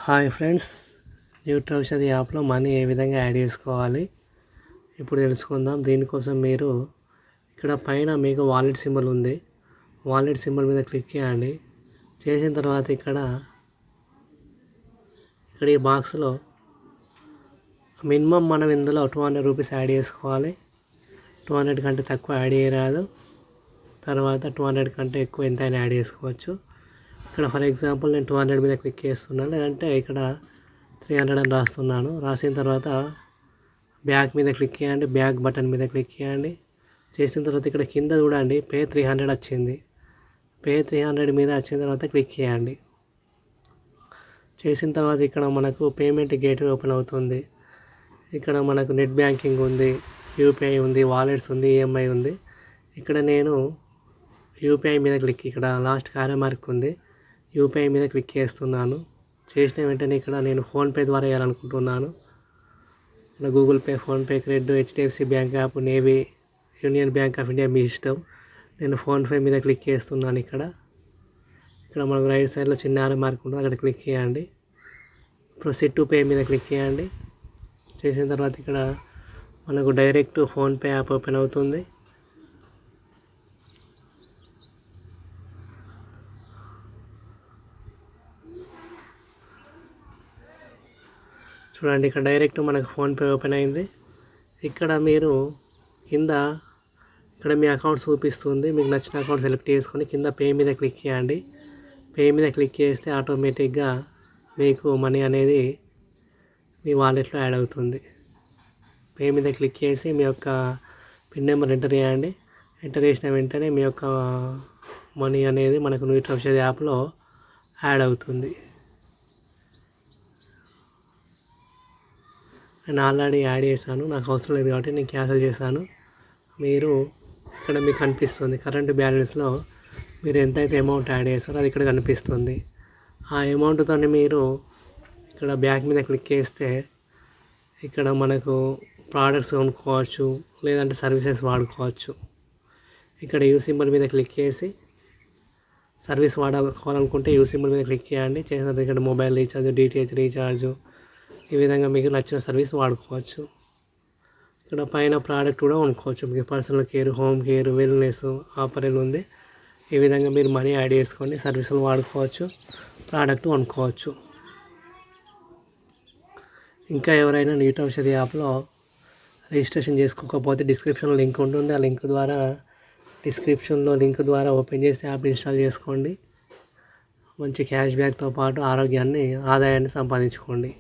Hi friends, Nutri ఔషధి యాప్లో money ఏ విధంగా add చేసుకోవాలి ఇప్పుడు తెలుసుకుందాం. దీనికోసం మీరు ఇక్కడ పైన మీకు వాలెట్ సింబల్ ఉంది. వాలెట్ సింబల్ మీద క్లిక్ చేయండి. చేసిన తర్వాత ఇక్కడ ఈ బాక్స్లో మినిమం మనం ఇందులో 200 రూపీస్ యాడ్ చేసుకోవాలి. 200 కంటే తక్కువ యాడ్ చేయరాదు. తర్వాత 200 కంటే ఎక్కువ ఎంతైనా యాడ్ చేసుకోవచ్చు. ఇక్కడ ఫర్ ఎగ్జాంపుల్ నేను 200 మీద క్లిక్ చేస్తున్నాను, లేదంటే ఇక్కడ 300 అని రాస్తున్నాను. రాసిన తర్వాత బ్యాక్ మీద క్లిక్ చేయండి. బ్యాక్ బటన్ మీద క్లిక్ చేయండి. చేసిన తర్వాత ఇక్కడ కింద చూడండి పే 300 వచ్చింది. పే 300 మీద వచ్చిన తర్వాత క్లిక్ చేయండి. చేసిన తర్వాత ఇక్కడ మనకు పేమెంట్ గేట్వే ఓపెన్ అవుతుంది. ఇక్కడ మనకు నెట్ బ్యాంకింగ్ ఉంది, యూపీఐ ఉంది, వాలెట్స్ ఉంది, ఈఎంఐ ఉంది. ఇక్కడ నేను యూపీఐ మీద ఇక్కడ లాస్ట్ కార్య మార్క్ ఉంది. యూపీఐ మీద క్లిక్ చేస్తున్నాను. చేసిన వెంటనే ఇక్కడ నేను ఫోన్పే ద్వారా వేయాలనుకుంటున్నాను. ఇక్కడ Google Pay, PhonePe, credit, HDFC bank app, Navi, Union Bank of India మీ ఇష్టం. నేను ఫోన్పే మీద క్లిక్ చేస్తున్నాను. ఇక్కడ మనకు రైట్ సైడ్లో చిన్న ఆరో మార్క్ ఉంటుంది, అక్కడ క్లిక్ చేయండి. ప్రొసీడ్ టు పే మీద క్లిక్ చేయండి. చేసిన తర్వాత ఇక్కడ మనకు డైరెక్ట్ ఫోన్పే యాప్ ఓపెన్ అవుతుంది. చూడండి, ఇక్కడ డైరెక్ట్ మనకు ఫోన్పే ఓపెన్ అయింది. ఇక్కడ మీరు కింద మీ అకౌంట్ చూపిస్తుంది. మీకు నచ్చిన అకౌంట్ సెలెక్ట్ చేసుకొని కింద పే మీద క్లిక్ చేయండి. పే మీద క్లిక్ చేస్తే ఆటోమేటిక్గా మీకు మనీ అనేది మీ వాలెట్లో యాడ్ అవుతుంది. పే మీద క్లిక్ చేసి మీ యొక్క పిన్ నెంబర్ ఎంటర్ చేయండి. ఎంటర్ చేసిన వెంటనే మీ యొక్క మనీ అనేది మనకు న్యూట్రీ ఔషధి యాప్లో యాడ్ అవుతుంది. నేను ఆల్రెడీ యాడ్ చేశాను, నాకు అవసరం లేదు కాబట్టి నేను క్యాన్సిల్ చేశాను. మీరు ఇక్కడ మీకు కనిపిస్తుంది కరెంట్ బ్యాలెన్స్లో మీరు ఎంతైతే అమౌంట్ యాడ్ చేస్తారో అది ఇక్కడ కనిపిస్తుంది. ఆ అమౌంట్తో మీరు ఇక్కడ బ్యాక్ మీద క్లిక్ చేస్తే ఇక్కడ మనకు ప్రోడక్ట్స్ కొనుక్కోవచ్చు, లేదంటే సర్వీసెస్ వాడుకోవచ్చు. ఇక్కడ యూ సింబల్ మీద క్లిక్ చేసి సర్వీస్ వాడుకోవాలనుకుంటే యూ సింబల్ మీద క్లిక్ చేయండి. చేసిన తర్వాత ఇక్కడ మొబైల్ రీఛార్జ్, డిటిహెచ్ రీఛార్జ్, ఈ విధంగా మీకు నచ్చిన సర్వీస్ వాడుకోవచ్చు. ఇక్కడ పైన ప్రోడక్ట్ కూడా కొనుక్కోవచ్చు. మీకు personal care, home care, wellness apparel ఉంది. ఈ విధంగా మీరు మనీ యాడ్ చేసుకొని సర్వీసులు వాడుకోవచ్చు, ప్రోడక్ట్ కొనుక్కోవచ్చు. ఇంకా ఎవరైనా న్యూట్రీ ఔషధి యాప్లో రిజిస్ట్రేషన్ చేసుకోకపోతే డిస్క్రిప్షన్లో లింక్ ఉంటుంది. ఆ లింక్ ద్వారా ఓపెన్ చేసి యాప్ ఇన్స్టాల్ చేసుకోండి. మంచి క్యాష్ బ్యాక్తో పాటు ఆదాయాన్ని సంపాదించుకోండి.